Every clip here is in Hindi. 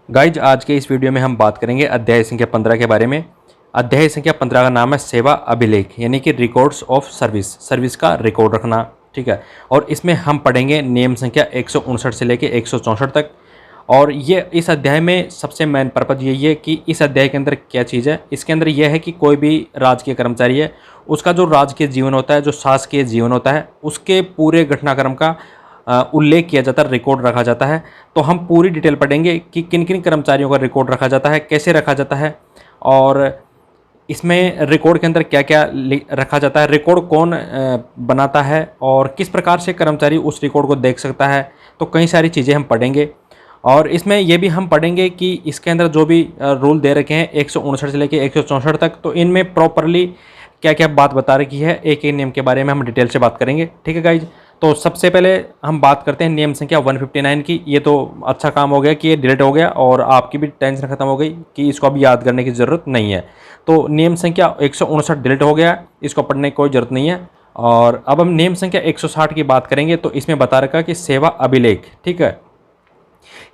गाइज आज के इस वीडियो में हम बात करेंगे अध्याय संख्या 15 के बारे में। अध्याय संख्या 15 का नाम है सेवा अभिलेख, यानी कि रिकॉर्ड्स ऑफ सर्विस का रिकॉर्ड रखना। ठीक है, और इसमें हम पढ़ेंगे नियम संख्या 159 से लेके 164 तक। और ये इस अध्याय में सबसे मेन पर्पज़ यही है कि इस अध्याय के अंदर क्या चीज़ है। इसके अंदर यह है कि कोई भी राजकीय कर्मचारी है, उसका जो राजकीय जीवन होता है, जो शासकीय जीवन होता है, उसके पूरे घटनाक्रम का उल्लेख किया जाता है, रिकॉर्ड रखा जाता है। तो हम पूरी डिटेल पढ़ेंगे कि किन किन कर्मचारियों का रिकॉर्ड रखा जाता है, कैसे रखा जाता है, और इसमें रिकॉर्ड के अंदर क्या क्या रखा जाता है, रिकॉर्ड कौन बनाता है, और किस प्रकार से कर्मचारी उस रिकॉर्ड को देख सकता है। तो कई सारी चीज़ें हम पढ़ेंगे। और इसमें यह भी हम पढ़ेंगे कि इसके अंदर जो भी रूल दे रखे हैं 159 से लेकर 164 तक, तो इनमें प्रॉपरली क्या क्या बात बता रखी है, एक एक नियम के बारे में हम डिटेल से बात करेंगे। ठीक है गाइज, तो सबसे पहले हम बात करते हैं नियम संख्या 159 की। ये तो अच्छा काम हो गया कि ये डिलीट हो गया और आपकी भी टेंशन खत्म हो गई कि इसको अभी याद करने की ज़रूरत नहीं है। तो नियम संख्या 159 डिलीट हो गया, इसको पढ़ने की कोई ज़रूरत नहीं है। और अब हम नियम संख्या 160 की बात करेंगे। तो इसमें बता रखा कि सेवा अभिलेख, ठीक है,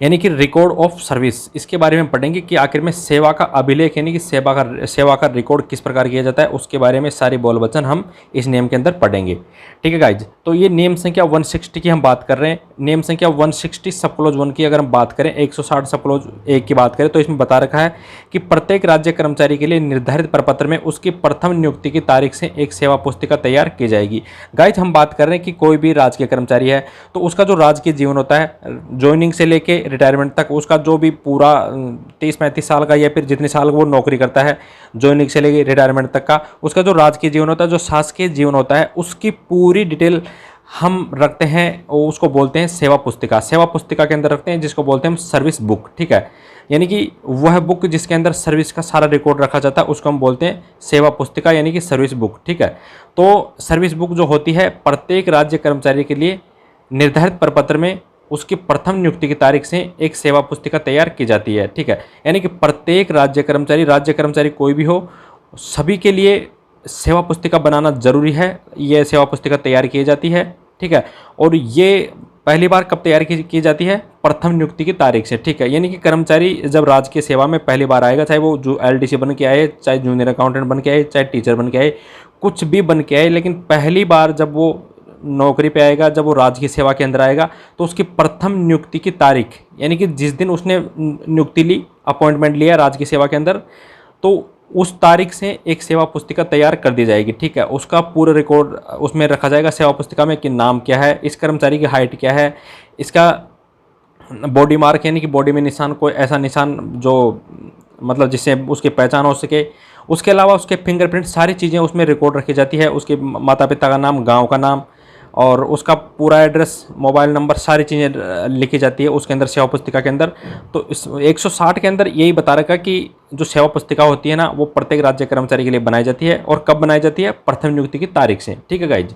यानी कि रिकॉर्ड ऑफ सर्विस, इसके बारे में पढ़ेंगे कि आखिर में सेवा का अभिलेख यानी कि सेवा का रिकॉर्ड किस प्रकार किया जाता है, उसके बारे में सारी बोल वचन हम इस नियम के अंदर पढ़ेंगे। ठीक है गाइज, तो ये नियम संख्या 160 की हम बात कर रहे हैं। नियम संख्या 160 सब क्लोज 1 की अगर हम बात करें, 160 सब क्लोज 1 की बात करें, तो इसमें बता रखा है कि प्रत्येक राज्य कर्मचारी के लिए निर्धारित प्रपत्र में उसकी प्रथम नियुक्ति की तारीख से एक सेवा पुस्तिका तैयार की जाएगी। गाइज हम बात कर रहे हैं कि कोई भी राजकीय कर्मचारी है तो उसका जो राजकीय जीवन होता है, ज्वाइनिंग से लेके रिटायरमेंट तक, उसका जो भी पूरा 30-35 साल का या फिर जितने साल वो नौकरी करता है, ज्वाइनिंग से लेके रिटायरमेंट तक का, उसका जो राजकीय जीवन होता है, जो शासकीय जीवन होता है, उसकी पूरी डिटेल हम रखते हैं और उसको बोलते हैं सेवा पुस्तिका। सेवा पुस्तिका के अंदर रखते हैं, जिसको बोलते हैं हम सर्विस बुक। ठीक है, यानी कि वह बुक जिसके अंदर सर्विस का सारा रिकॉर्ड रखा जाता है उसको हम बोलते हैं सेवा पुस्तिका, यानी कि सर्विस बुक। ठीक है, तो सर्विस बुक जो होती है प्रत्येक राज्य कर्मचारी के लिए निर्धारित प्रपत्र में उसकी प्रथम नियुक्ति की तारीख से एक सेवा पुस्तिका तैयार की जाती है। ठीक है, यानी कि प्रत्येक राज्य कर्मचारी कोई भी हो, सभी के लिए सेवा पुस्तिका बनाना जरूरी है। यह सेवा पुस्तिका तैयार की जाती है। ठीक है, और ये पहली बार कब तैयार की जाती है? प्रथम नियुक्ति की तारीख से। ठीक है, यानी कि कर्मचारी जब राजकीय सेवा में पहली बार आएगा, चाहे वो जो एलडीसी बन के आए, चाहे जूनियर अकाउंटेंट बन के आए, चाहे टीचर बन के आए, कुछ भी बन के आए, लेकिन पहली बार जब वो नौकरी पे आएगा, जब वो राजकीय सेवा के अंदर आएगा, तो उसकी प्रथम नियुक्ति की तारीख, यानी कि जिस दिन उसने नियुक्ति ली, अपॉइंटमेंट लिया राजकीय सेवा के अंदर, तो उस तारीख से एक सेवा पुस्तिका तैयार कर दी जाएगी। ठीक है, उसका पूरा रिकॉर्ड उसमें रखा जाएगा सेवा पुस्तिका में कि नाम क्या है, इस कर्मचारी की हाइट क्या है, इसका बॉडी मार्क यानी कि बॉडी में निशान, कोई ऐसा निशान जो मतलब जिससे उसकी पहचान हो सके, उसके अलावा उसके फिंगरप्रिंट, सारी चीज़ें उसमें रिकॉर्ड रखी जाती है। उसके माता पिता का नाम, गांव का नाम और उसका पूरा एड्रेस, मोबाइल नंबर, सारी चीज़ें लिखी जाती है उसके अंदर सेवा पुस्तिका के अंदर। तो इस 160 के अंदर यही बता रखा कि जो सेवा पुस्तिका होती है ना, वो प्रत्येक राज्य कर्मचारी के लिए बनाई जाती है। और कब बनाई जाती है? प्रथम नियुक्ति की तारीख से। ठीक है गाइज,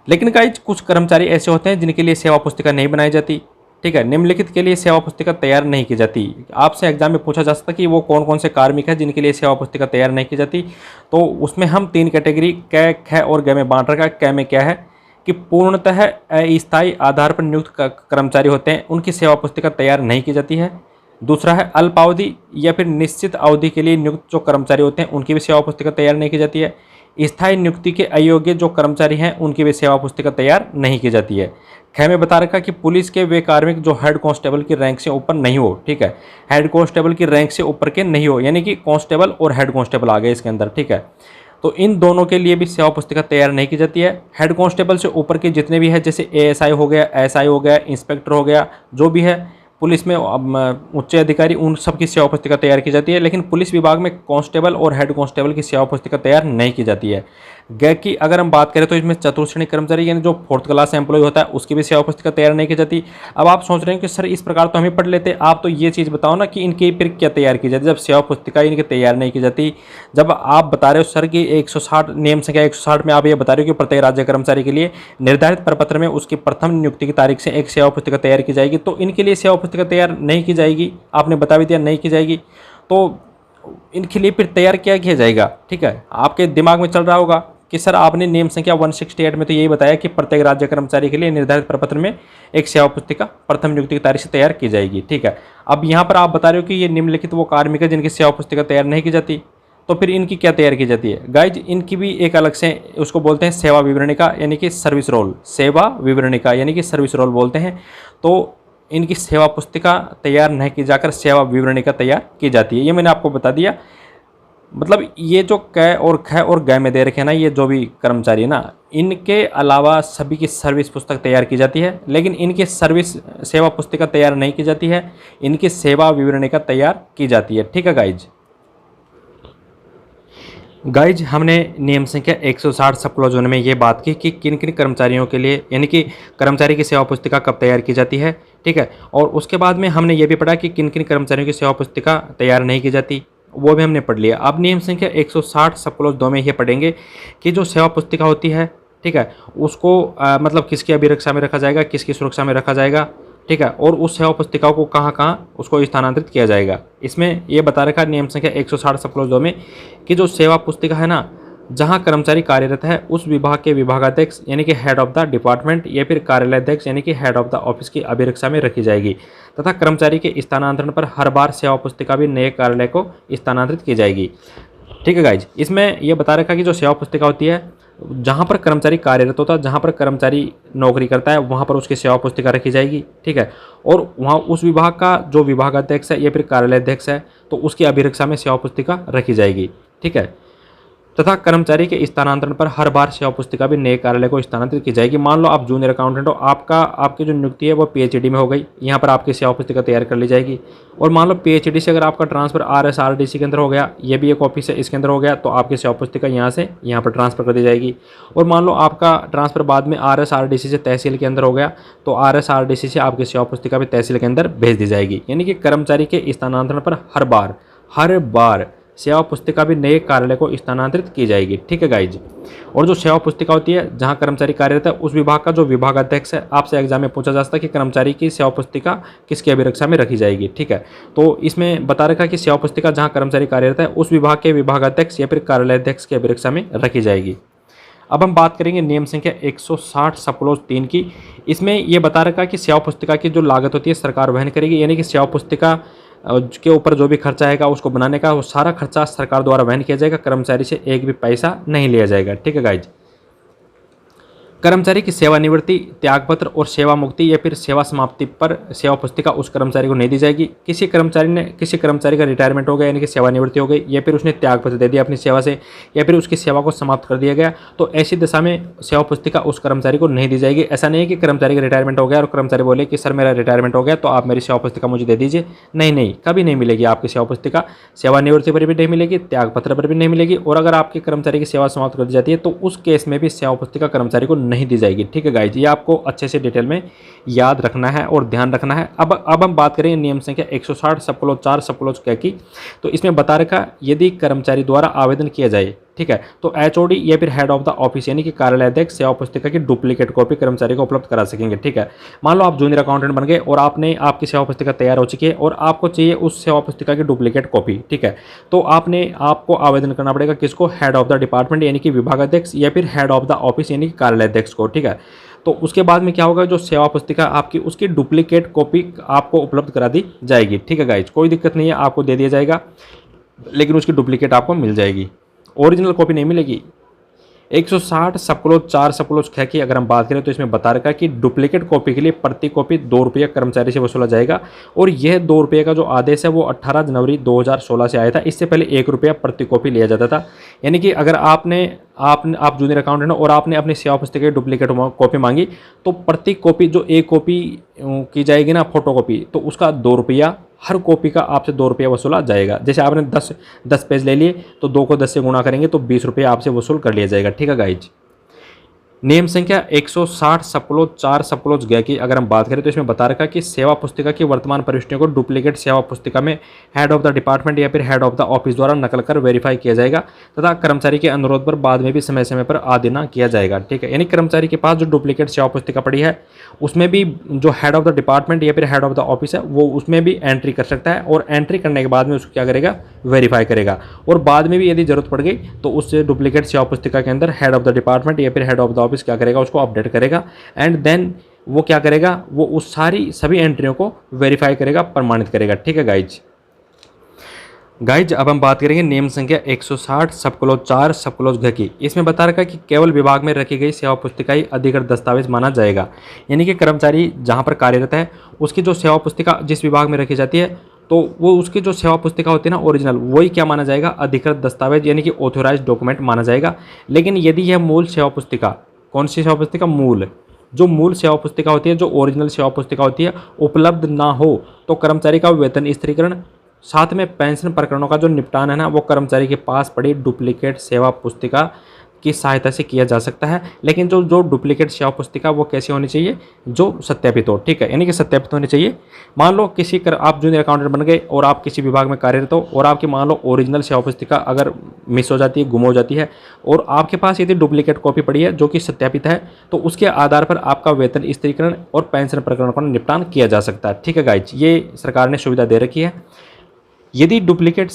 लेकिन गाइज कुछ कर्मचारी ऐसे होते हैं जिनके लिए सेवा पुस्तिका नहीं बनाई जाती। ठीक है, निम्नलिखित के लिए सेवा पुस्तिका तैयार नहीं की जाती। आपसे एग्जाम में पूछा जा सकता है कि वो कौन कौन से कार्मिक है जिनके लिए सेवा पुस्तिका तैयार नहीं की जाती। तो उसमें हम 3 कैटेगरी क, ख और ग में बांट रखा है। क में क्या है कि पूर्णतः अस्थायी आधार पर नियुक्त कर्मचारी होते हैं, उनकी सेवा पुस्तिका तैयार नहीं की जाती है। दूसरा है अल्पावधि या फिर निश्चित अवधि के लिए नियुक्त जो कर्मचारी होते हैं, उनकी भी सेवा पुस्तिका तैयार नहीं की जाती है। स्थायी नियुक्ति के अयोग्य जो कर्मचारी हैं, उनकी भी सेवा पुस्तिका तैयार नहीं की जाती है। ख में बता रखा कि पुलिस के वे कार्मिक जो हेड कांस्टेबल की रैंक से ऊपर नहीं हो। ठीक है, हेड कांस्टेबल की रैंक से ऊपर के नहीं हो, यानी कि कांस्टेबल और हेड कांस्टेबल आ गए इसके अंदर। ठीक है, तो इन दोनों के लिए भी सेवा पुस्तिका तैयार नहीं की जाती है। हेड कांस्टेबल से ऊपर के जितने भी है, जैसे एएसआई हो गया, एसआई हो गया, इंस्पेक्टर हो गया, जो भी है पुलिस में उच्च अधिकारी, उन सब की सेवा पुस्तिका तैयार की जाती है। लेकिन पुलिस विभाग में कांस्टेबल और हेड कांस्टेबल की सेवा पुस्तिका तैयार नहीं की जाती है। ग की अगर हम बात करें तो इसमें चतुर्थ श्रेणी कर्मचारी यानी जो 4th क्लास एम्प्लॉय होता है, उसकी भी सेवा पुस्तिका तैयार नहीं की जाती। अब आप सोच रहे हैं कि सर इस प्रकार तो हम ही पढ़ लेते, आप तो ये चीज़ बताओ ना कि इनकी फिर क्या तैयार की जाती जब सेवा पुस्तिका इनकी तैयार नहीं की जाती। जब आप बता रहे हो सर कि 160 नियम संख्या 160 में आप ये बता रहे हो कि प्रत्येक राज्य कर्मचारी के लिए निर्धारित प्रपत्र में उसकी प्रथम नियुक्ति की तारीख से एक सेवा पुस्तिका तैयार की जाएगी, तो इनके लिए सेवा पुस्तिका तैयार नहीं की जाएगी। आपने बता भी दिया नहीं की जाएगी, तो इनके लिए फिर तैयार क्या किया जाएगा? ठीक है, आपके दिमाग में चल रहा होगा कि सर आपने नियम संख्या 168 में तो यही बताया कि प्रत्येक राज्य कर्मचारी के लिए निर्धारित प्रपत्र में एक सेवा पुस्तिका प्रथम नियुक्ति की तारीख से तैयार की जाएगी। ठीक है, अब यहाँ पर आप बता रहे हो कि ये निम्नलिखित वो कार्मिक है जिनकी सेवा पुस्तिका तैयार नहीं की जाती, तो फिर इनकी क्या तैयार की जाती है? गाइज इनकी भी एक अलग से उसको बोलते हैं सेवा विवरणिका यानी कि सर्विस रोल, सेवा विवरणिका यानी कि सर्विस रोल बोलते हैं। तो इनकी सेवा पुस्तिका तैयार नहीं की जाकर सेवा विवरणिका तैयार की जाती है। ये मैंने आपको बता दिया। मतलब ये जो क और ख और ग में दे रखे हैं ना, ये जो भी कर्मचारी है ना, इनके अलावा सभी की सर्विस पुस्तक तैयार की जाती है, लेकिन इनकी सर्विस सेवा पुस्तिका तैयार नहीं की जाती है, इनकी सेवा विवरणिका तैयार की जाती है। ठीक है गाइज हमने नियम संख्या 160 सब क्लॉज में ये बात की कि किन किन कर्मचारियों के लिए यानी कि कर्मचारी की सेवा पुस्तिका कब तैयार की जाती है। ठीक है, और उसके बाद में हमने ये भी पढ़ा कि किन किन कर्मचारियों की सेवा पुस्तिका तैयार नहीं की जाती, वो भी हमने पढ़ लिया। अब नियम संख्या 160 सब क्लॉज 2 में ये पढ़ेंगे कि जो सेवा पुस्तिका होती है, ठीक है, उसको मतलब किसकी अभिरक्षा में रखा जाएगा, किसकी सुरक्षा में रखा जाएगा, ठीक है, और उस सेवा पुस्तिकाओं को कहाँ कहाँ उसको स्थानांतरित किया जाएगा। इसमें ये बता रखा है नियम संख्या 160 सब क्लॉज 2 में कि जो सेवा पुस्तिका है ना, जहाँ कर्मचारी कार्यरत है उस विभाग के विभागाध्यक्ष यानी कि हेड ऑफ द डिपार्टमेंट या फिर कार्यालयाध्यक्ष यानी कि हेड ऑफ द ऑफिस की अभिरक्षा में रखी जाएगी तथा कर्मचारी के स्थानांतरण पर हर बार सेवा पुस्तिका भी नए कार्यालय को स्थानांतरित की जाएगी। ठीक है गाइज, इसमें यह बता रखा कि जो सेवा पुस्तिका होती है, जहाँ पर कर्मचारी कार्यरत होता है, जहाँ पर कर्मचारी नौकरी करता है, वहाँ पर उसकी सेवा पुस्तिका रखी जाएगी। ठीक है, और वहाँ उस विभाग का जो विभागाध्यक्ष है या फिर कार्यालयाध्यक्ष है तो उसकी अभिरक्षा में सेवा पुस्तिका रखी जाएगी। ठीक है, तथा कर्मचारी के स्थानांतरण पर हर बार सेवा पुस्तिका भी नए कार्यालय को स्थानांतरित की जाएगी। मान लो आप जूनियर अकाउंटेंट हो, आपकी जो नियुक्ति है वो पीएचडी में हो गई, यहाँ पर आपकी सेवा पुस्तिका तैयार कर ली जाएगी। और मान लो पीएचडी से अगर आपका ट्रांसफर आरएसआरडीसी के अंदर हो गया, ये भी एक ऑफिस है इसके अंदर हो गया, तो आपकी सेवा पुस्तिका यहाँ से यहाँ पर ट्रांसफर कर दी जाएगी। और मान लो आपका ट्रांसफर बाद में आरएसआरडीसी से तहसील के अंदर हो गया, तो आरएसआरडीसी से आपकी सेवा पुस्तिका भी तहसील के अंदर भेज दी जाएगी। यानी कि कर्मचारी के स्थानांतरण पर हर बार सेवा पुस्तिका भी नए कार्यालय को स्थानांतरित की जाएगी। ठीक है गाइज, और जो सेवा पुस्तिका होती है जहां कर्मचारी कार्यरत है उस विभाग का जो विभागाध्यक्ष है, आपसे एग्जाम में पूछा जा सकता है कि कर्मचारी की सेवा पुस्तिका किसकी अभिरक्षा में रखी जाएगी। ठीक है, तो इसमें बता रखा कि सेवा पुस्तिका जहां कर्मचारी कार्यरत है उस विभाग के विभागाध्यक्ष या फिर कार्यालयाध्यक्ष की अभिरक्षा में रखी जाएगी। अब हम बात करेंगे नियम संख्या 160 सब क्लॉज 3 की। इसमें यह बता रखा कि सेवा पुस्तिका की जो लागत होती है सरकार वहन करेगी, यानी कि सेवा पुस्तिका के ऊपर जो भी खर्चा आएगा उसको बनाने का वो सारा खर्चा सरकार द्वारा वहन किया जाएगा, कर्मचारी से एक भी पैसा नहीं लिया जाएगा। ठीक है गाइज, कर्मचारी की सेवानिवृत्ति, त्यागपत्र और सेवा मुक्ति या फिर सेवा समाप्ति पर सेवा पुस्तिका उस कर्मचारी को नहीं दी जाएगी। किसी कर्मचारी का रिटायरमेंट हो गया यानी कि सेवानिवृत्ति हो गई, या फिर उसने त्यागपत्र दे दिया अपनी सेवा से, या फिर उसकी सेवा को समाप्त कर दिया गया, तो ऐसी दशा में सेवा पुस्तिका उस कर्मचारी को नहीं दी जाएगी। ऐसा नहीं है कि कर्मचारी का रिटायरमेंट हो गया और कर्मचारी बोले कि सर मेरा रिटायरमेंट हो गया तो आप मेरी सेवा पुस्तिका मुझे दे दीजिए। नहीं, कभी नहीं मिलेगी आपकी सेवा पुस्तिका। सेवानिवृत्ति पर भी नहीं मिलेगी, त्यागपत्र पर भी नहीं मिलेगी, और अगर आपके कर्मचारी की सेवा समाप्त कर दी जाती है तो उस केस में भी सेवा पुस्तिका कर्मचारी को नहीं दी जाएगी। ठीक है गाइज, ये आपको अच्छे से डिटेल में याद रखना है और ध्यान रखना है। अब हम बात करें नियम संख्या 160 सब क्लॉज 4 सब क्लॉज क की। तो इसमें बता रखा यदि कर्मचारी द्वारा आवेदन किया जाए, ठीक है, तो एचओडी या फिर हेड ऑफ द ऑफिस यानी कि कार्यालयाध्यक्ष सेवा पुस्तिका की डुप्लीकेट कॉपी कर्मचारी को उपलब्ध करा सकेंगे। ठीक है, मान लो आप जूनियर अकाउंटेंट बन गए और आपकी सेवा पुस्तिका तैयार हो चुकी है और आपको चाहिए उस सेवा पुस्तिका की डुप्लीकेट कॉपी। ठीक है, तो आपको आवेदन करना पड़ेगा किसको? हेड ऑफ द डिपार्टमेंट यानी कि विभागाध्यक्ष या फिर हेड ऑफ द ऑफिस यानी कि कार्यालयाध्यक्ष को। ठीक है, तो उसके बाद में क्या होगा, जो सेवा पुस्तिका आपकी उसकी डुप्लीकेट कॉपी आपको उपलब्ध करा दी जाएगी। ठीक है गाइज, कोई दिक्कत नहीं है, आपको दे दिया जाएगा, लेकिन उसकी डुप्लीकेट आपको मिल जाएगी, ओरिजिनल कॉपी नहीं मिलेगी। 160 सब क्लॉज 4 सब क्लॉज ख की अगर हम बात करें तो इसमें बता रखा कि डुप्लीकेट कॉपी के लिए प्रति कॉपी 2 रुपये कर्मचारी से वसूला जाएगा, और यह 2 रुपये का जो आदेश है वो 18 जनवरी 2016 से आया था। इससे पहले 1 रुपया प्रति कॉपी लिया जाता था। यानी कि अगर आप जूनियर अकाउंटेंट हो और आपने अपनी सेवा पुस्तिका की डुप्लीकेट कॉपी मांगी तो प्रति कॉपी जो एक कॉपी की जाएगी ना, फोटो कॉपी, तो उसका 2 रुपया, हर कॉपी का आपसे 2 रुपया वसूला जाएगा। जैसे आपने 10 पेज ले लिए तो 2 को 10 से गुणा करेंगे तो 20 रुपये आपसे वसूल कर लिया जाएगा। ठीक है गाइज, नियम संख्या 160 सब क्लोज 4 सब क्लोज ग की अगर हम बात करें तो इसमें बता रखा कि सेवा पुस्तिका की वर्तमान प्रविष्टियों को डुप्लीकेट सेवा पुस्तिका में हेड ऑफ द डिपार्टमेंट या फिर हेड ऑफ द ऑफिस द्वारा नकल कर वेरीफाई किया जाएगा तथा कर्मचारी के अनुरोध पर बाद में भी समय समय पर आदेना किया जाएगा। ठीक है, यानी कर्मचारी के पास जो डुप्लीकेट सेवा पुस्तिका पड़ी है उसमें भी जो हेड ऑफ द डिपार्टमेंट या फिर हेड ऑफ द ऑफिस है वो उसमें भी एंट्री कर सकता है और एंट्री करने के बाद में उसको क्या करेगा, वेरीफाई करेगा। और बाद में भी यदि जरूरत पड़ गई तो उस डुप्लीकेट सेवा पुस्तिका के अंदर हेड ऑफ द डिपार्टमेंट या फिर हेड ऑफ द ऑफिस क्या करेगा, उसको अपडेट करेगा एंड देन वो क्या करेगा, वो उस सभी एंट्रियों को वेरीफाई करेगा, प्रमाणित करेगा। ठीक है गाइज अब हम बात करेंगे नियम संख्या 160 सब क्लोज 4 सब क्लोज घ की। इसमें बता रखा है कि केवल विभाग में रखी गई सेवा पुस्तिका ही अधिकृत दस्तावेज माना जाएगा। यानी कि कर्मचारी जहां पर कार्यरत है उसकी जो सेवा पुस्तिका जिस विभाग में रखी जाती है तो वो उसकी जो सेवा पुस्तिका होती है ना ओरिजिनल, वही क्या माना जाएगा, अधिकृत दस्तावेज यानी कि ऑथोराइज डॉक्यूमेंट माना जाएगा। लेकिन यदि यह मूल सेवा पुस्तिका, कौन सी सेवा पुस्तिका, जो मूल सेवा पुस्तिका होती है, जो ओरिजिनल सेवा पुस्तिका होती है, उपलब्ध ना हो तो कर्मचारी का वेतन स्थिरीकरण साथ में पेंशन प्रकरणों का जो निपटान है ना वो कर्मचारी के पास पड़ी डुप्लीकेट सेवा पुस्तिका की सहायता से किया जा सकता है। लेकिन जो डुप्लीकेट सेवा पुस्तिका वो कैसी होनी चाहिए, जो सत्यापित हो। ठीक है, यानी कि सत्यापित होनी चाहिए। मान लो आप जूनियर अकाउंटेंट बन गए और आप किसी विभाग में कार्यरत हो और आपकी मान लो ओरिजिनल सेवा पुस्तिका अगर मिस हो जाती है, गुम हो जाती है और आपके पास यदि डुप्लीकेट कॉपी पड़ी है जो कि सत्यापित है तो उसके आधार पर आपका वेतन स्थिरीकरण और पेंशन प्रकरण का निपटान किया जा सकता है। ठीक है गाइज, ये सरकार ने सुविधा दे रखी है। यदि डुप्लीकेट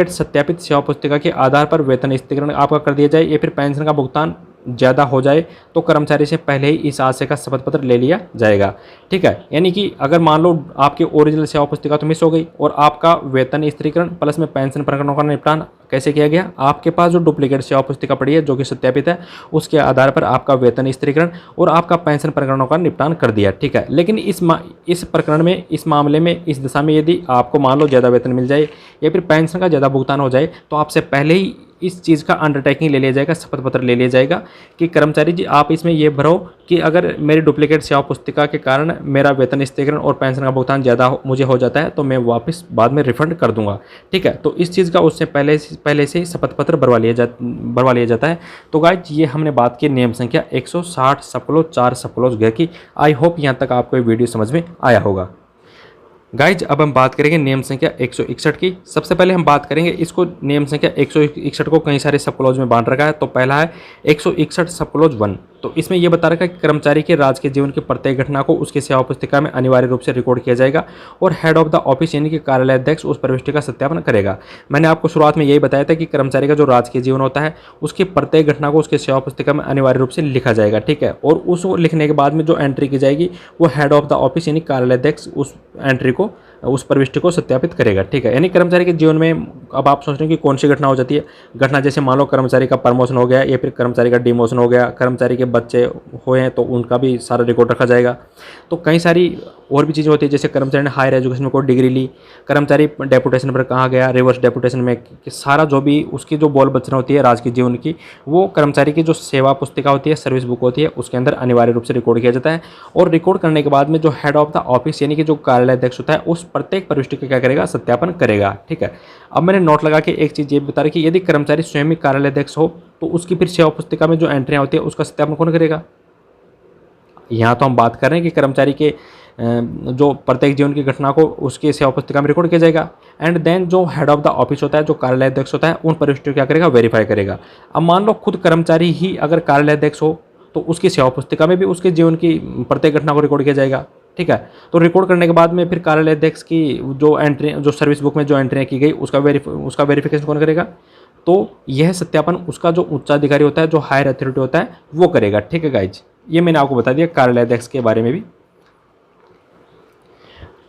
सत्यापित सेवा पुस्तिका के आधार पर वेतन स्थिरीकरण आपका कर दिया जाए या फिर पेंशन का भुगतान ज़्यादा हो जाए तो कर्मचारी से पहले ही इस आशय का शपथ पत्र ले लिया जाएगा। ठीक है, यानी कि अगर मान लो आपकी ओरिजिनल सेवा पुस्तिका तो मिस हो गई और आपका वेतन स्थिरीकरण प्लस में पेंशन प्रकरणों का निपटान कैसे किया गया, आपके पास जो डुप्लीकेट सेवा पुस्तिका पड़ी है जो कि सत्यापित है उसके आधार पर आपका वेतन स्थिरीकरण और आपका पेंशन प्रकरणों का निपटान कर दिया। ठीक है, लेकिन इस प्रकरण में, इस मामले में, इस दिशा में यदि आपको मान लो ज़्यादा वेतन मिल जाए या फिर पेंशन का ज़्यादा भुगतान हो जाए तो आपसे पहले ही इस चीज़ का अंडरटेकिंग ले लिया जाएगा, शपथ पत्र ले लिया जाएगा कि कर्मचारी जी आप इसमें ये भरो कि अगर मेरी डुप्लीकेट सेवा पुस्तिका के कारण मेरा वेतन स्थिरीकरण और पेंशन का भुगतान ज़्यादा मुझे हो जाता है तो मैं वापस बाद में रिफंड कर दूंगा। ठीक है, तो इस चीज़ का उससे पहले से शपथ पत्र भरवा लिया जाता है। तो गाइज ये हमने बात की नियम संख्या 160 सब क्लोज 4 सब क्लोज ग की। आई होप यहाँ तक आपको ये वीडियो समझ में आया होगा। गाइज अब हम बात करेंगे नियम संख्या 161 की। सबसे पहले हम बात करेंगे इसको, नियम संख्या 161 को कई सारे सब क्लॉज में बांट रखा है। तो पहला है 161 सब क्लॉज 1। तो इसमें यह बता रखा है कि कर्मचारी के राजकीय जीवन की प्रत्येक घटना को उसकी सेवा पुस्तिका में अनिवार्य रूप से रिकॉर्ड किया जाएगा और हेड ऑफ द ऑफिस यानी कि कार्यालय अध्यक्ष उस प्रविष्टि का सत्यापन करेगा। मैंने आपको शुरुआत में यही बताया था कि कर्मचारी का जो राजकीय जीवन होता है उसकी प्रत्येक घटना को उसकी सेवा पुस्तिका में अनिवार्य रूप से लिखा जाएगा। ठीक है, और उस लिखने के बाद में जो एंट्री की जाएगी वो हेड ऑफ द ऑफिस यानी कार्यालय अध्यक्ष उस एंट्री को, उस प्रविष्टि को सत्यापित करेगा। ठीक है, यानी कर्मचारी के जीवन में अब आप सोच रहे हैं कि कौन सी घटना हो जाती है। घटना जैसे मान लो कर्मचारी का प्रमोशन हो गया या फिर कर्मचारी का डिमोशन हो गया, कर्मचारी के बच्चे हुए हैं तो उनका भी सारा रिकॉर्ड रखा जाएगा। तो कई सारी और भी चीज़ें होती है, जैसे कर्मचारी ने हायर एजुकेशन में कोई डिग्री ली, कर्मचारी डेपुटेशन पर कहाँ गया, रिवर्स डेपुटेशन में, कि सारा जो भी उसकी जो बोल बचना होती है राजकीय जीवन की, वो कर्मचारी की जो सेवा पुस्तिका होती है, सर्विस बुक होती है, उसके अंदर अनिवार्य रूप से रिकॉर्ड किया जाता है। और रिकॉर्ड करने के बाद में जो हेड ऑफ द ऑफिस यानी कि जो कार्यालय अध्यक्ष होता है उस प्रत्येक प्रविष्टि का क्या करेगा, सत्यापन करेगा। ठीक है, अब मैंने नोट लगा के एक चीज़ ये बता रही कि यदि कर्मचारी स्वयं ही कार्यालय अध्यक्ष हो तो उसकी फिर सेवा पुस्तिका में जो एंट्रियाँ होती है उसका सत्यापन कौन करेगा। यहाँ तो हम बात कर रहे हैं कि कर्मचारी के जो प्रत्येक जीवन की घटना को उसकी सेवा पुस्तिका में रिकॉर्ड किया जाएगा एंड देन जो हेड ऑफ द ऑफिस होता है, जो कार्यालय अध्यक्ष होता है, उन प्रविष्टियों क्या करेगा, वेरीफाई करेगा। अब मान लो खुद कर्मचारी ही अगर कार्यालय अध्यक्ष हो तो उसकी सेवा पुस्तिका में भी उसके जीवन की प्रत्येक घटना को रिकॉर्ड किया जाएगा। ठीक है, तो रिकॉर्ड करने के बाद में फिर कार्यालय अध्यक्ष की जो एंट्री, जो सर्विस बुक में जो एंट्रियाँ की गई उसका वेरिफिकेशन कौन करेगा। तो यह सत्यापन उसका जो उच्चाधिकारी होता है, जो हायर अथॉरिटी होता है, वो करेगा। ठीक है गाइज, ये मैंने आपको बता दिया कार्यालय अध्यक्ष के बारे में भी।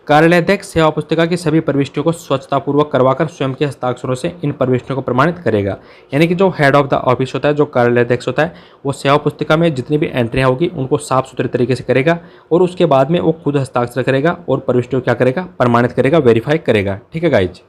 कार्यालय अध्यक्ष सेवा पुस्तिका की सभी प्रविष्टियों को स्वच्छतापूर्वक करवाकर स्वयं के हस्ताक्षरों से इन प्रविष्टियों को प्रमाणित करेगा। यानी कि जो हेड ऑफ द ऑफिस होता है, जो कार्यालय अध्यक्ष होता है, वो सेवा पुस्तिका में जितनी भी एंट्रियाँ होगी उनको साफ सुथरे तरीके से करेगा और उसके बाद में वो खुद हस्ताक्षर करेगा और प्रविष्टियों क्या करेगा, प्रमाणित करेगा, वेरीफाई करेगा। ठीक है गाइज,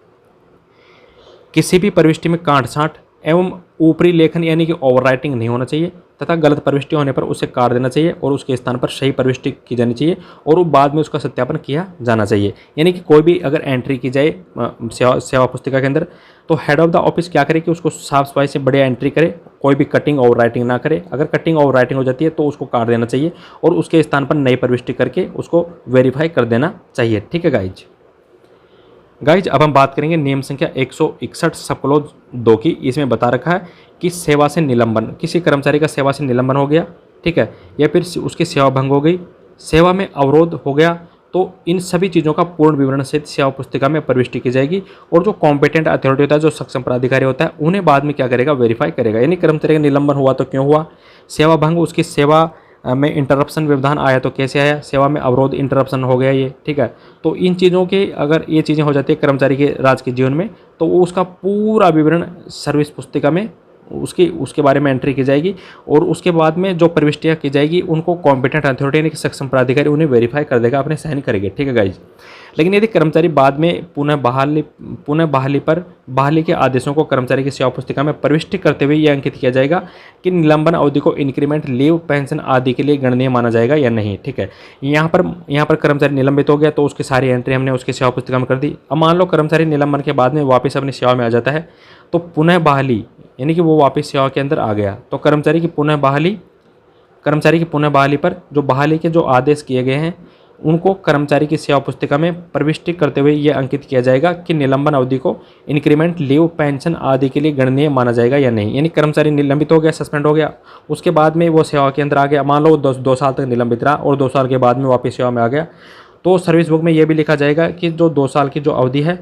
किसी भी प्रविष्टि में कांट छांट एवं ऊपरी लेखन यानी कि ओवरराइटिंग नहीं होना चाहिए तथा गलत प्रविष्टि होने पर उसे काट देना चाहिए और उसके स्थान पर सही प्रविष्टि की जानी चाहिए और वो बाद में उसका सत्यापन किया जाना चाहिए। यानी कि कोई भी अगर एंट्री की जाए सेवा पुस्तिका के अंदर, तो हेड ऑफ द ऑफिस क्या करे कि उसको साफ सफाई से बढ़िया एंट्री करे, कोई भी कटिंग ओवर राइटिंग ना करे। अगर कटिंग ओवर राइटिंग हो जाती है तो उसको काट देना चाहिए और उसके स्थान पर नई प्रविष्टि करके उसको वेरीफाई कर देना चाहिए। ठीक है गाइज अब हम बात करेंगे नियम संख्या 161 सब क्लॉज 2 की। इसमें बता रखा है कि सेवा से निलंबन, किसी कर्मचारी का सेवा से निलंबन हो गया, ठीक है, या फिर उसकी सेवा भंग हो गई, सेवा में अवरोध हो गया, तो इन सभी चीज़ों का पूर्ण विवरण सहित सेवा पुस्तिका में प्रविष्टि की जाएगी और जो कॉम्पिटेंट अथॉरिटी होता है, जो सक्षम प्राधिकारी होता है, उन्हें बाद में क्या करेगा, वेरीफाई करेगा। यानी कर्मचारी का निलंबन हुआ तो क्यों हुआ, सेवा भंग उसकी सेवा में इंटरप्शन व्यवधान आया तो कैसे आया, सेवा में अवरोध इंटरप्शन हो गया ये, ठीक है। तो इन चीज़ों के अगर ये चीज़ें हो जाती है कर्मचारी के राज के जीवन में, तो वो उसका पूरा विवरण सर्विस पुस्तिका में उसके बारे में एंट्री की जाएगी और उसके बाद में जो प्रविष्टियाँ की जाएगी उनको कॉम्पिटेंट अथॉरिटी यानी कि सक्षम प्राधिकारी उन्हें वेरीफाई कर देगा, अपने साइन करेंगे। ठीक है गाइज। लेकिन यदि कर्मचारी बाद में पुनः बहाली के आदेशों को कर्मचारी की सेवा पुस्तिका में प्रविष्टि करते हुए यह अंकित किया जाएगा कि निलंबन अवधि को इंक्रीमेंट, लीव, पेंशन आदि के लिए गणनीय माना जाएगा या नहीं। ठीक है, यहाँ पर कर्मचारी निलंबित हो गया तो उसकी सारी एंट्री हमने उसकी सेवा पुस्तिका में कर दी। अब मान लो कर्मचारी निलंबन के बाद में वापस अपनी सेवा में आ जाता है, तो पुनः बहाली यानी कि वो वापस सेवा के अंदर आ गया, तो कर्मचारी की पुनः बहाली पर जो बहाली के जो आदेश किए गए हैं उनको कर्मचारी की सेवा पुस्तिका में प्रविष्टि करते हुए यह अंकित किया जाएगा कि निलंबन अवधि को इंक्रीमेंट, लीव, पेंशन आदि के लिए गणनीय माना जाएगा या नहीं। यानी कर्मचारी निलंबित हो गया, सस्पेंड हो गया, उसके बाद में वो सेवा के अंदर आ गया, मान लो 2 साल तक निलंबित रहा और 2 साल के बाद में वापस सेवा में आ गया, तो सर्विस बुक में यह भी लिखा जाएगा कि जो 2 साल की जो अवधि है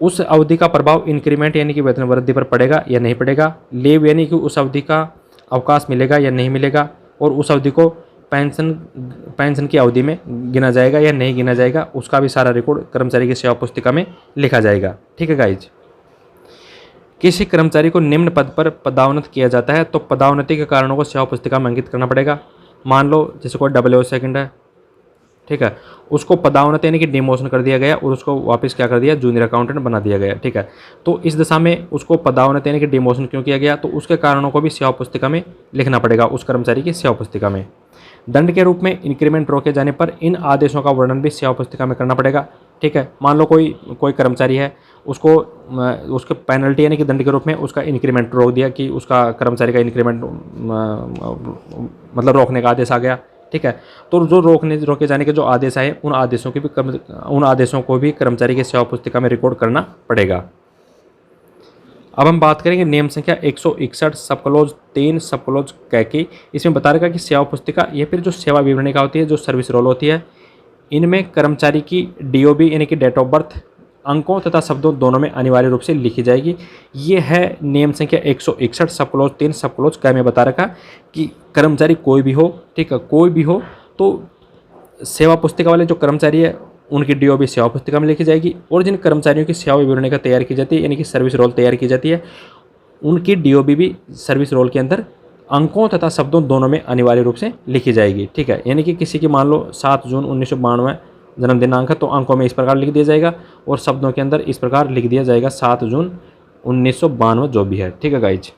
उस अवधि का प्रभाव इंक्रीमेंट यानी कि वेतन वृद्धि पर पड़ेगा या नहीं पड़ेगा, लीव यानी कि उस अवधि का अवकाश मिलेगा या नहीं मिलेगा, और उस अवधि को पेंशन की अवधि में गिना जाएगा या नहीं गिना जाएगा, उसका भी सारा रिकॉर्ड कर्मचारी की सेवा पुस्तिका में लिखा जाएगा। ठीक है गाइज। किसी कर्मचारी को निम्न पद पर पदोन्नत किया जाता है तो पदोन्नति के कारणों को सेवा पुस्तिका में अंकित करना पड़ेगा। मान लो जैसे कोई डबल सेकंड है, ठीक है, उसको पदोन्नति यानी कि डिमोशन कर दिया गया और उसको वापस क्या कर दिया, जूनियर अकाउंटेंट बना दिया गया। ठीक है, तो इस दशा में उसको पदोन्नति यानी कि डिमोशन क्यों किया गया, तो उसके कारणों को भी सेवा पुस्तिका में लिखना पड़ेगा, उस कर्मचारी की सेवा पुस्तिका में। दंड के रूप में इंक्रीमेंट रोके जाने पर इन आदेशों का वर्णन भी सेवा पुस्तिका में करना पड़ेगा। ठीक है, मान लो कोई कर्मचारी है, उसको पेनल्टी यानी कि दंड के रूप में उसका इंक्रीमेंट रोक दिया कि उसका कर्मचारी का इंक्रीमेंट मतलब रोकने का आदेश आ गया। ठीक है, तो जो रोके जाने के जो आदेश आए उन आदेशों को भी कर्मचारी की सेवा पुस्तिका में रिकॉर्ड करना पड़ेगा। अब हम बात करेंगे नियम संख्या 161 सब क्लॉज 3 सब क्लॉज क की। इसमें बता रखा कि सेवा पुस्तिका या फिर जो सेवा विवरणिका होती है, जो सर्विस रोल होती है, इनमें कर्मचारी की DOB यानी कि डेट ऑफ बर्थ अंकों तथा शब्दों दोनों में अनिवार्य रूप से लिखी जाएगी। ये है नियम संख्या 161 सब क्लॉज 3 सब क्लॉज क में बता रखा कि कर्मचारी कोई भी हो, ठीक है, कोई भी हो, तो सेवा पुस्तिका वाले जो कर्मचारी है उनकी DOB सेवा पुस्तिका में लिखी जाएगी और जिन कर्मचारियों की सेवा विवरणिका तैयार की जाती है यानी कि सर्विस रोल तैयार की जाती है, उनकी DOB भी सर्विस रोल के अंदर अंकों तथा शब्दों दोनों में अनिवार्य रूप से लिखी जाएगी। ठीक है, यानी कि किसी की मान लो 7 जून 1992 जन्म दिनांक है, तो अंकों में इस प्रकार लिख दिया जाएगा और शब्दों के अंदर इस प्रकार लिख दिया जाएगा 7 जून 1992 जो भी है। ठीक है गाइज।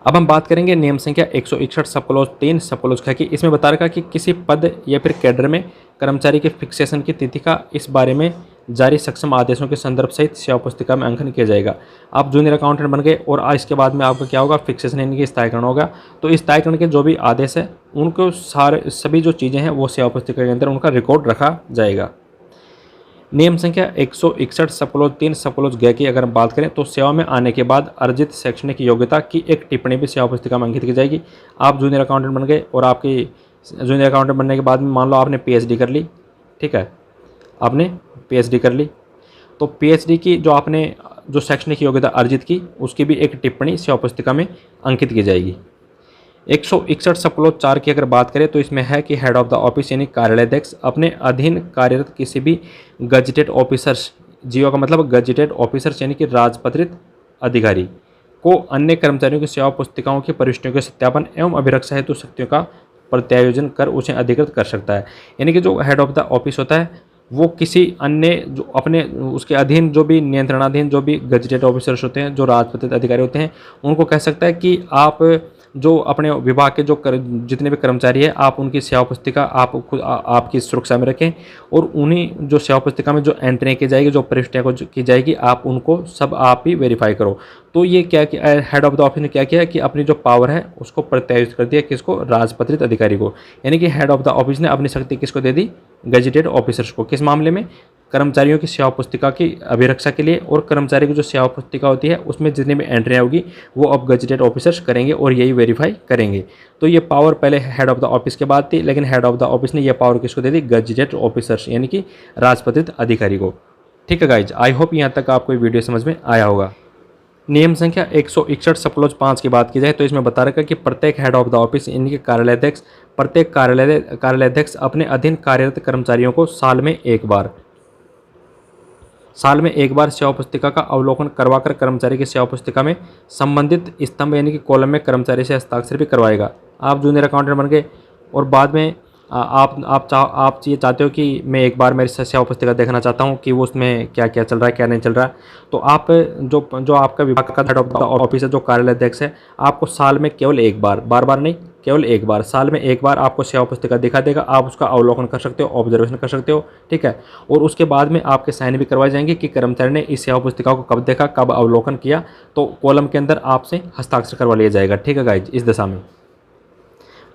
अब हम बात करेंगे नियम संख्या 161 सब क्लॉज 3 सब क्लॉज ख की। इसमें बता रखा कि किसी पद या फिर कैडर में कर्मचारी के फिक्सेशन की तिथि का इस बारे में जारी सक्षम आदेशों के संदर्भ सहित सेवा पुस्तिका में अंकन किया जाएगा। आप जूनियर अकाउंटेंट बन गए और इसके बाद में आपका क्या होगा, फिक्सेशन यानी कि स्थायीकरण होगा, तो इस स्थायीकरण के जो भी आदेश है उनको सभी जो चीज़ें हैं वो सेवा पुस्तिका के अंदर उनका रिकॉर्ड रखा जाएगा। नियम संख्या 161 सब क्लॉज 3 सब क्लॉज ग की अगर हम बात करें तो सेवा में आने के बाद अर्जित शैक्षणिक योग्यता की एक टिप्पणी भी सेवा पुस्तिका में अंकित की जाएगी। आप जूनियर अकाउंटेंट बन गए और आपकी जूनियर अकाउंटेंट बनने के बाद में मान लो आपने PhD कर ली, ठीक है, आपने PhD कर ली, तो PhD की जो आपने जो शैक्षणिक योग्यता अर्जित की उसकी भी एक टिप्पणी सेवा पुस्तिका में अंकित की जाएगी। 161 सब क्लॉज 4 की अगर बात करें तो इसमें है कि हेड ऑफ द ऑफिस यानी कार्यालयाध्यक्ष अपने अधीन कार्यरत किसी भी गजेटेड ऑफिसर्स, GO का मतलब गजेटेड ऑफिसर्स यानी कि राजपत्रित अधिकारी को अन्य कर्मचारियों की सेवा पुस्तिकाओं की प्रविष्टियों के सत्यापन एवं अभिरक्षा हेतु शक्तियों का प्रत्यायोजन कर उसे अधिकृत कर सकता है। यानी कि जो हेड ऑफ द ऑफिस होता है वो किसी अन्य जो अपने उसके अधीन जो भी नियंत्रणाधीन जो भी गजेटेड ऑफिसर्स होते हैं, जो राजपत्रित अधिकारी होते हैं, उनको कह सकता है कि आप जो अपने विभाग के जितने भी कर्मचारी हैं, आप उनकी सेवा पुस्तिका आप खुद आपकी सुरक्षा में रखें, और उन्हीं जो सेवा पुस्तिका में जो एंट्री की जाएगी, जो प्रविष्टियाँ को की जाएगी, आप उनको सब आप ही वेरीफाई करो। तो ये क्या किया हेड ऑफ द ऑफिस ने, क्या किया कि अपनी जो पावर है उसको प्रत्यायुक्त कर दिया, किसको, राजपत्रित अधिकारी को। यानी कि हेड ऑफ द ऑफिस ने अपनी शक्ति किसको दे दी, गजेटेड ऑफिसर्स को। किस मामले में, कर्मचारियों की सेवा पुस्तिका की अभिरक्षा के लिए, और कर्मचारी की जो सेवा पुस्तिका होती है उसमें जितनी भी एंट्रियाँ होगी वो अब गजेटेड ऑफिसर्स करेंगे और यही वेरीफाई करेंगे। तो ये पावर पहले हेड ऑफ द ऑफिस के बाद थी, लेकिन हेड ऑफ द ऑफिस ने यह पावर किसको दे दी, गजेटेड ऑफिसर्स यानी कि राजपत्रित अधिकारी को। ठीक है गाइज, आई होप यहाँ तक आपको वीडियो समझ में आया होगा। नियम संख्या 161 सब 5 की बात की जाए तो इसमें बता रखा है कि प्रत्येक हेड ऑफ द ऑफिस यानी कि कार्यालयाध्यक्ष, प्रत्येक कार्यालयाध्यक्ष अपने अधीन कार्यरत कर्मचारियों को साल में एक बार सेवा पुस्तिका का अवलोकन करवाकर कर्मचारी की सेवा पुस्तिका में संबंधित स्तंभ यानी कि कॉलम में कर्मचारी से हस्ताक्षर भी करवाएगा। आप जूनियर अकाउंटेंट बन गए और बाद में आप ये चाहते हो कि मैं एक बार मेरी सेवा पुस्तिका देखना चाहता हूँ कि वो उसमें क्या क्या चल रहा है, क्या नहीं चल रहा है, तो आप जो आपका विभाग का हेड ऑफ द ऑफिस है, जो कार्यालयाध्यक्ष है, आपको साल में केवल एक बार, बार नहीं, केवल एक बार, साल में एक बार आपको सेवा पुस्तिका दिखा देगा। आप उसका अवलोकन कर सकते हो, ऑब्जर्वेशन कर सकते हो। ठीक है, और उसके बाद में आपके साइन भी करवाए जाएंगे कि कर्मचारी ने इस सेवा पुस्तिका को कब देखा, कब अवलोकन किया, तो कॉलम के अंदर आपसे हस्ताक्षर करवा लिया जाएगा। ठीक है गाइज, इस दशा में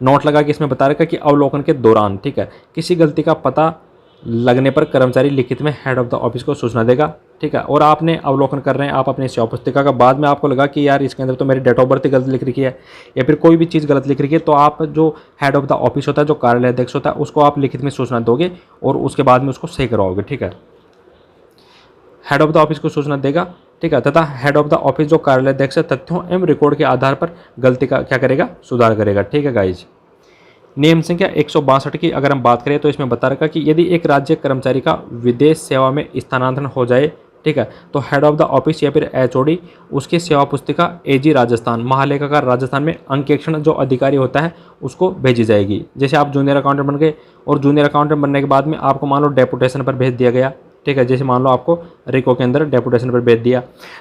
नोट लगा कि इसमें बता रखा कि अवलोकन के दौरान, ठीक है, किसी गलती का पता लगने पर कर्मचारी लिखित में हेड ऑफ द ऑफिस को सूचना देगा। ठीक है, और आपने अवलोकन कर रहे हैं आप अपनी सेवा पुस्तिका का, बाद में आपको लगा कि यार इसके अंदर तो मेरी डेट ऑफ बर्थ गलत लिख रखी है या फिर कोई भी चीज़ गलत लिख रखी है, तो आप जो हेड ऑफ द ऑफिस होता है, जो कार्यालयाध्यक्ष होता है, उसको आप लिखित में सूचना दोगे और उसके बाद में उसको सही करवाओगे। ठीक है, हेड ऑफ द ऑफिस को सूचना देगा। ठीक है, तथा हेड ऑफ द ऑफिस जो कार्यालयाध्यक्ष तथ्यों एवं रिकॉर्ड के आधार पर गलती का क्या करेगा, सुधार करेगा। ठीक है गाइज, नियम संख्या 162 की अगर हम बात करें तो इसमें बता रखा कि यदि एक राज्य कर्मचारी का विदेश सेवा में स्थानांतरण हो जाए, ठीक है, तो हेड ऑफ द ऑफिस या फिर एचओडी उसकी सेवा पुस्तिका एजी राजस्थान, महालेखाकार राजस्थान में अंकेक्षण जो अधिकारी होता है उसको भेजी जाएगी। जैसे आप जूनियर अकाउंटेंट बन गए और जूनियर अकाउंटेंट बनने के बाद में आपको मान लो डेपुटेशन पर भेज दिया गया। ठीक है, जैसे मान लो आपको रिको के अंदर डेपुटेशन पर भेज दिया,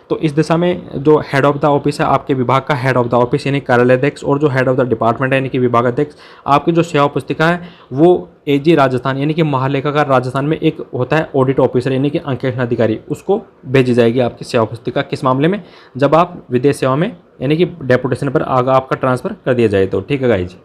तो इस दिशा में जो हेड ऑफ द ऑफिस है, आपके विभाग का हेड ऑफ द ऑफिस यानी कार्यालयाध्यक्ष, और जो हेड ऑफ द डिपार्टमेंट है यानी कि विभागाध्यक्ष, आपकी जो सेवा पुस्तिका है वो एजी राजस्थान यानी कि महालेखाकार राजस्थान में एक होता है ऑडिट ऑफिसर यानी कि अंकेक्षण अधिकारी, उसको भेजी जाएगी आपकी सेवा पुस्तिका। किस मामले में, जब आप विदेश सेवा में यानी कि डेपुटेशन पर आपका ट्रांसफर कर दिया जाए तो। ठीक है गाइज,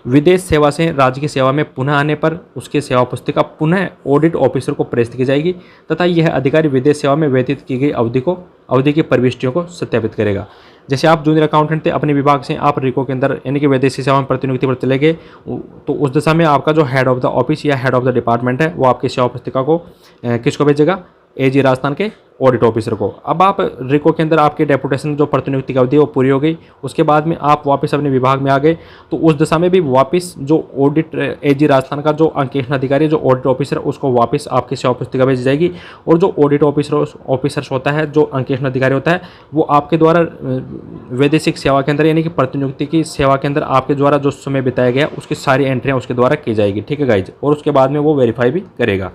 विदेश सेवा से राज्य की सेवा में पुनः आने पर उसकी सेवा पुस्तिका पुनः ऑडिट ऑफिसर को प्रेषित की जाएगी तथा यह अधिकारी विदेश सेवा में व्यतीत की गई अवधि की प्रविष्टियों को सत्यापित करेगा। जैसे आप जूनियर अकाउंटेंट थे, अपने विभाग से आप रिको के अंदर यानी कि विदेशी सेवा में प्रतिनियुक्ति पर चले गए, तो उस दिशा में आपका जो हेड ऑफ द ऑफिस या हेड ऑफ द डिपार्टमेंट है वो आपकी सेवा पुस्तिका को किसको भेजेगा, एजी राजस्थान के ऑडिट ऑफिसर को। अब आप रिको के अंदर आपकी डेपुटेशन जो प्रतिनियुक्ति की अवधि वो पूरी हो गई, उसके बाद में आप वापस अपने विभाग में आ गए, तो उस दिशा में भी वापस जो ऑडिट एजी राजस्थान का जो अंकेक्षण अधिकारी जो ऑडिट ऑफिसर उसको वापस आपकी सेवा पुस्तिका भेजी जाएगी। और जो ऑडिट ऑफिसर होता है, जो अंकेक्षण अधिकारी होता है, वो आपके द्वारा वैदेशिक सेवा के अंदर यानी कि प्रतिनियुक्ति की सेवा के अंदर आपके द्वारा जो समय बिताया गया उसकी सारी एंट्रियाँ उसके द्वारा की जाएगी। ठीक है गाइज, और उसके बाद में वो वेरीफाई भी करेगा।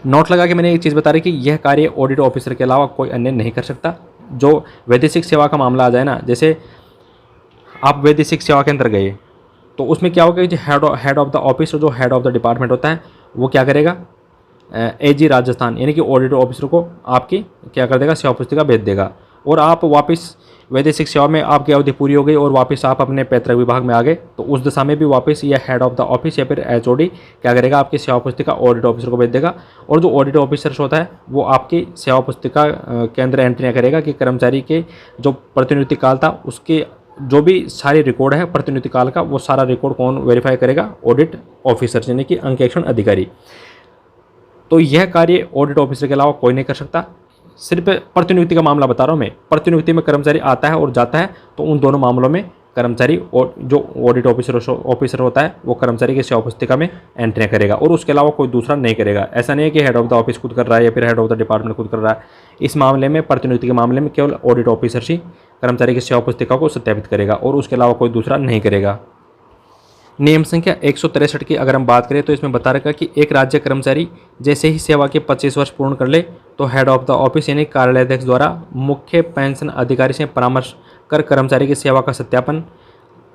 नोट लगा के मैंने एक चीज़ बता रही कि यह कार्य ऑडिट ऑफिसर के अलावा कोई अन्य नहीं कर सकता। जो वैदेशिक सेवा का मामला आ जाए ना, जैसे आप वैदेशिक सेवा के अंदर गए तो उसमें क्या होगा कि हेड ऑफ द ऑफिस जो हेड ऑफ द डिपार्टमेंट होता है वो क्या करेगा, एजी राजस्थान यानी कि ऑडिट ऑफिसर को आपकी क्या कर देगा, सेवा पुस्तिका भेज देगा। और आप वापस वैदेशिक सेवा में आपकी अवधि पूरी हो गई और वापस आप अपने पैतृक विभाग में आ गए, तो उस दिशा में भी वापस यह हेड ऑफ द ऑफिस या फिर एचओडी क्या करेगा, आपकी सेवा पुस्तिका ऑडिट ऑफिसर को भेज देगा। और जो ऑडिट ऑफिसर होता है वो आपकी सेवा पुस्तिका के अंदर एंट्रियाँ करेगा कि कर्मचारी के जो प्रतिनियुक्ति काल था उसके जो भी सारी रिकॉर्ड है प्रतिनियुक्ति काल का, वो सारा रिकॉर्ड कौन वेरीफाई करेगा, ऑडिट ऑफिसर यानी कि अंकेक्षण अधिकारी। तो यह कार्य ऑडिट ऑफिसर के अलावा कोई नहीं कर सकता। सिर्फ प्रतिनियुक्ति का मामला बता रहा हूँ मैं, प्रतिनियुक्ति में कर्मचारी आता है और जाता है, तो उन दोनों मामलों में कर्मचारी और जो ऑडिट ऑफिसर होता है वो कर्मचारी की सेवा पुस्तिका में एंट्रियाँ करेगा और उसके अलावा कोई दूसरा नहीं करेगा। ऐसा नहीं है कि हेड ऑफ द ऑफिस खुद कर रहा है या फिर हेड ऑफ द डिपार्टमेंट खुद कर रहा है। इस मामले में प्रतिनियुक्ति के मामले में केवल ऑडिट ऑफिसर ही कर्मचारी की सेवा पुस्तिका को सत्यापित करेगा और उसके अलावा कोई दूसरा नहीं करेगा। नियम संख्या 163 की अगर हम बात करें तो इसमें बता रखा कि एक राज्य कर्मचारी जैसे ही सेवा के 25 वर्ष पूर्ण कर ले तो हेड ऑफ द ऑफिस यानी कार्यालयाध्यक्ष द्वारा मुख्य पेंशन अधिकारी से परामर्श कर कर्मचारी की सेवा का सत्यापन,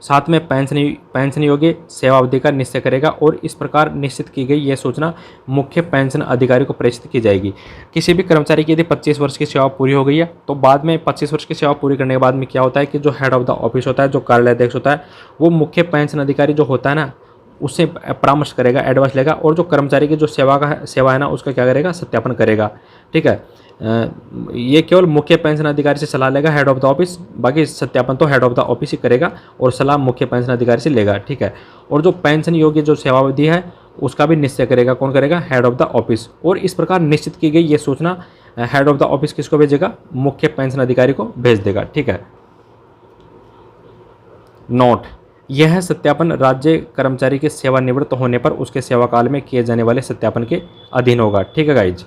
साथ में पेंशन योग्य सेवा अवधि का निश्चय करेगा और इस प्रकार निश्चित की गई यह सूचना मुख्य पेंशन अधिकारी को प्रेषित की जाएगी। किसी भी कर्मचारी की यदि 25 वर्ष की सेवा पूरी हो गई है तो बाद में 25 वर्ष की सेवा पूरी करने के बाद में क्या होता है कि जो हेड ऑफ द ऑफिस होता है, जो कार्यालयाध्यक्ष होता है, वो मुख्य पेंशन अधिकारी जो होता है ना, उससे परामर्श करेगा, एडवाइस लेगा और जो कर्मचारी की जो सेवा है ना उसका क्या करेगा, सत्यापन करेगा। ठीक है, ये केवल मुख्य पेंशन अधिकारी से सलाह लेगा हेड ऑफ द ऑफिस, बाकी सत्यापन तो हेड ऑफ द ऑफिस ही करेगा और सलाह मुख्य पेंशन अधिकारी से लेगा। ठीक है, और जो पेंशन योग्य जो सेवावधि है उसका भी निश्चय करेगा, कौन करेगा, हेड ऑफ द ऑफिस। और इस प्रकार निश्चित की गई ये सूचना हेड ऑफ द ऑफिस किसको भेजेगा, मुख्य पेंशन अधिकारी को भेज देगा। ठीक है, नोट, यह सत्यापन राज्य कर्मचारी के सेवानिवृत्त होने पर उसके सेवा काल में किए जाने वाले सत्यापन के अधीन होगा। ठीक है गाइज,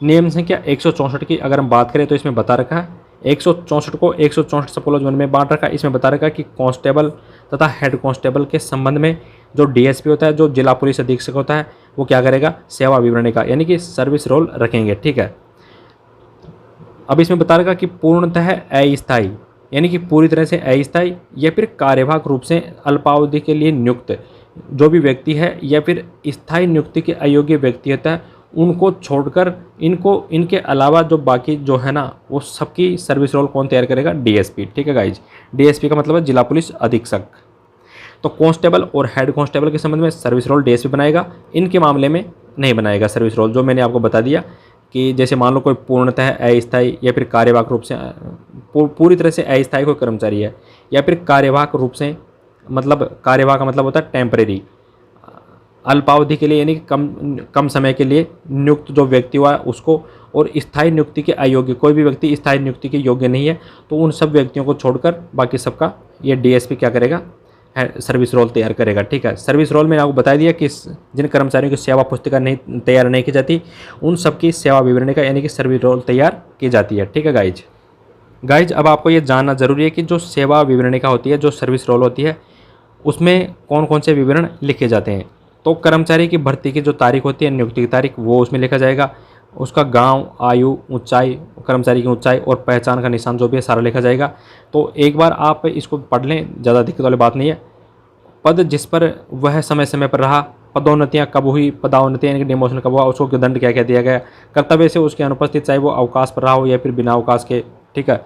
नियम संख्या 164 की अगर हम बात करें तो इसमें बता रखा है 164 को 164 सपोलोज 1 में बांट रखा है। इसमें बता रखा है कि कांस्टेबल तथा हेड कांस्टेबल के संबंध में जो डीएसपी होता है, जो जिला पुलिस अधीक्षक होता है, वो क्या करेगा, सेवा विवरणी का यानी कि सर्विस रोल रखेंगे। ठीक है, अब इसमें बता रखा कि पूर्णतः अस्थायी यानी कि पूरी तरह से अस्थायी या फिर कार्यवाहक रूप से अल्पावधि के लिए नियुक्त जो भी व्यक्ति है या फिर स्थायी नियुक्ति के अयोग्य व्यक्ति होता है, उनको छोड़कर इनके अलावा जो बाकी जो है ना वो सबकी सर्विस रोल कौन तैयार करेगा, डीएसपी। ठीक है गाइज, डीएसपी का मतलब है जिला पुलिस अधीक्षक। तो कांस्टेबल और हेड कांस्टेबल के संबंध में सर्विस रोल डीएसपी बनाएगा, इनके मामले में नहीं बनाएगा सर्विस रोल। जो मैंने आपको बता दिया कि जैसे मान लो कोई पूर्णतः अस्थायी या फिर कार्यवाहक रूप से पूरी तरह से अस्थायी कोई कर्मचारी है या फिर कार्यवाहक रूप से, मतलब कार्यवाहक का मतलब होता है टेम्परेरी, अल्पावधि के लिए यानी कि कम समय के लिए नियुक्त जो व्यक्ति हुआ है उसको, और स्थायी नियुक्ति के अयोग्य कोई भी व्यक्ति स्थायी नियुक्ति के योग्य नहीं है तो उन सब व्यक्तियों को छोड़कर बाकी सबका ये डीएसपी क्या करेगा, सर्विस रोल तैयार करेगा। ठीक है, सर्विस रोल मैंने आपको बता दिया कि जिन कर्मचारियों की सेवा पुस्तिका नहीं तैयार नहीं की जाती उन सबकी सेवा विवरणी का यानी कि सर्विस रोल तैयार की जाती है। ठीक है गाइज, अब आपको ये जानना जरूरी है कि जो सेवा विवरणिका होती है, जो सर्विस रोल होती है, उसमें कौन कौन से विवरण लिखे जाते हैं। तो कर्मचारी की भर्ती की जो तारीख होती है, नियुक्ति की तारीख, वो उसमें लिखा जाएगा। उसका गांव, आयु, ऊंचाई, कर्मचारी की ऊंचाई और पहचान का निशान जो भी है सारा लिखा जाएगा। तो एक बार आप इसको पढ़ लें, ज़्यादा दिक्कत वाली बात नहीं है। पद जिस पर वह समय समय पर रहा, पदोन्नतियाँ कब हुई, पदाउन्नतियाँ यानी कि डिमोशन कब हुआ, उसको दंड क्या क्या दिया गया, कर्तव्य से उसकी अनुपस्थित चाहे वो अवकाश पर रहा हो या फिर बिना अवकाश के। ठीक है,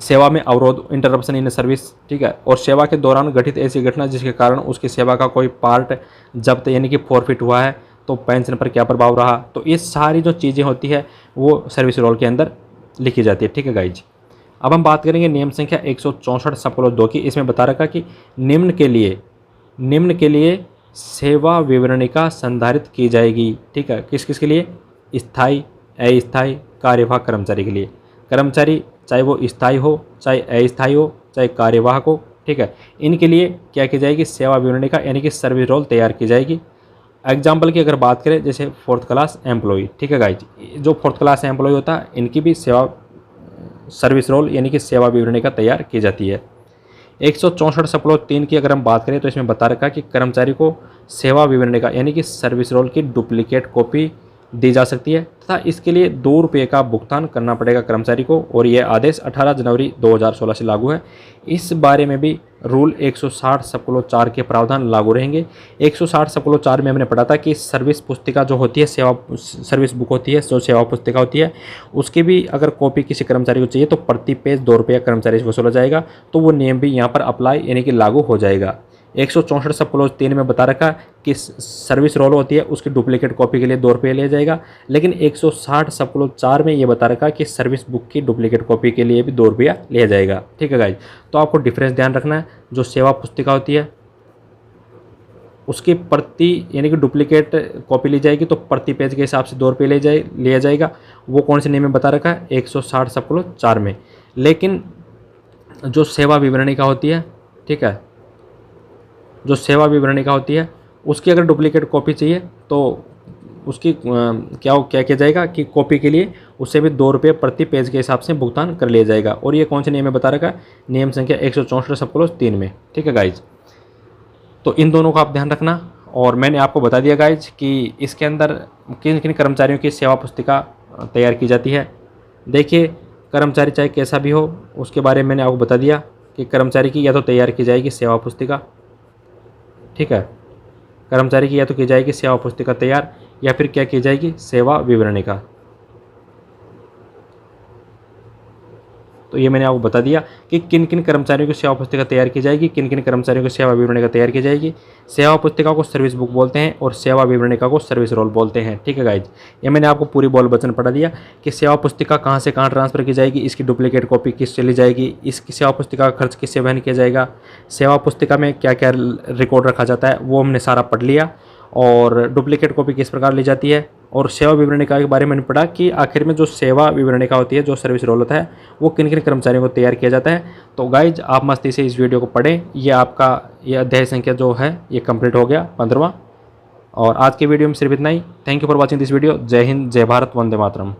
सेवा में अवरोध, इंटरप्शन इन सर्विस। ठीक है, और सेवा के दौरान घटित ऐसी घटना जिसके कारण उसकी सेवा का कोई पार्ट जब्त यानी कि फॉरफिट हुआ है तो पेंशन पर क्या प्रभाव रहा। तो ये सारी जो चीज़ें होती है वो सर्विस रोल के अंदर लिखी जाती है। ठीक है गाइज, अब हम बात करेंगे नियम संख्या 164 सब 2 की। इसमें बता रखा कि निम्न के लिए सेवा विवरणिका संधारित की जाएगी। ठीक है, किस किस के लिए, स्थायी, अस्थायी, कार्यवाहक कर्मचारी के लिए। कर्मचारी चाहे वो स्थायी हो, चाहे अस्थायी हो, चाहे कार्यवाहक हो। ठीक है, इनके लिए क्या की जाएगी, सेवा विवरणिका यानी कि सर्विस रोल तैयार की जाएगी। एग्जाम्पल की अगर बात करें जैसे 4th क्लास एम्प्लॉई। ठीक है गाइज, जो 4th क्लास एम्प्लॉई होता है इनकी भी सर्विस रोल यानी कि सेवा विवरणिका तैयार की जाती है। 164 सब 3 की अगर हम बात करें तो इसमें बता रखा कि कर्मचारी को सेवा विवरणिका यानी कि सर्विस रोल की डुप्लीकेट कॉपी दी जा सकती है तथा इसके लिए 2 रुपये का भुगतान करना पड़ेगा कर्मचारी को, और यह आदेश 18 जनवरी 2016 से लागू है। इस बारे में भी रूल 160 सब 4 के प्रावधान लागू रहेंगे। 160 सब 4 में हमने पढ़ा था कि सर्विस पुस्तिका जो होती है, सर्विस बुक होती है, जो सेवा पुस्तिका होती है, उसकी भी अगर कॉपी किसी कर्मचारी को चाहिए तो प्रति पेज 2 रुपये कर्मचारी से वसूला जाएगा। तो वो नियम भी यहाँ पर अप्लाई यानी कि लागू हो जाएगा। 164 सब 3 में बता रखा कि सर्विस रोल होती है उसकी डुप्लीकेट कॉपी के लिए 2 रुपये लिया जाएगा, लेकिन 160 सब 4 में ये बता रखा कि सर्विस बुक की डुप्लीकेट कॉपी के लिए भी 2 रुपया लिया जाएगा। ठीक है गाइज, तो आपको डिफरेंस ध्यान रखना है। जो सेवा पुस्तिका होती है उसकी प्रति यानी कि डुप्लीकेट कॉपी ली जाएगी तो प्रति पेज के हिसाब से 2 रुपये लिया जाएगा। वो कौन से नियम में बता रखा है, 160 सब 4 में। लेकिन जो सेवा विवरणिका होती है, ठीक है, जो सेवा विवरणिका होती है उसकी अगर डुप्लीकेट कॉपी चाहिए तो उसकी क्या किया जाएगा कि कॉपी के लिए उससे भी 2 रुपये प्रति पेज के हिसाब से भुगतान कर लिया जाएगा। और ये कौन से नियम में बता रखा है, नियम संख्या 164 सब 3 में। ठीक है गाइज, तो इन दोनों का आप ध्यान रखना। और मैंने आपको बता दिया गाइज कि इसके अंदर किन किन कर्मचारियों की सेवा पुस्तिका तैयार की जाती है। देखिए, कर्मचारी चाहे कैसा भी हो, उसके बारे में मैंने आपको बता दिया कि कर्मचारी की या तो तैयार की जाएगी सेवा पुस्तिका, ठीक है, कर्मचारी की या तो की जाएगी सेवा पुस्तिका तैयार, या फिर क्या की जाएगी, सेवा विवरणिका। तो ये मैंने आपको बता दिया कि किन किन कर्मचारियों की सेवा पुस्तिका तैयार की जाएगी, किन किन कर्मचारियों की सेवा विवरणिका तैयार की जाएगी। सेवा पुस्तिका को सर्विस बुक बोलते हैं और सेवा विवरणिका को सर्विस रोल बोलते हैं, ठीक है गाइज। ये मैंने आपको पूरी बोल वचन पढ़ा दिया कि सेवा पुस्तिका कहाँ से कहाँ ट्रांसफर की जाएगी, इसकी डुप्लीकेट कॉपी किस चली जाएगी, इसकी सेवा पुस्तिका का खर्च किससे वहन किया जाएगा, सेवा पुस्तिका में क्या क्या रिकॉर्ड रखा जाता है, वो हमने सारा पढ़ लिया। और डुप्लीकेट कॉपी किस प्रकार ली जाती है, और सेवा विवरणिका के बारे में मैंने पढ़ा कि आखिर में जो सेवा विवरणिका होती है, जो सर्विस रोल होता है, वो किन किन कर्मचारियों को तैयार किया जाता है। तो गाइज, आप मस्ती से इस वीडियो को पढ़ें। ये आपका ये अध्याय संख्या जो है ये कंप्लीट हो गया 15वां। और आज के वीडियो में सिर्फ इतना ही। Thank you for watching this video. जय हिंद, जय भारत, वंदे मातरम।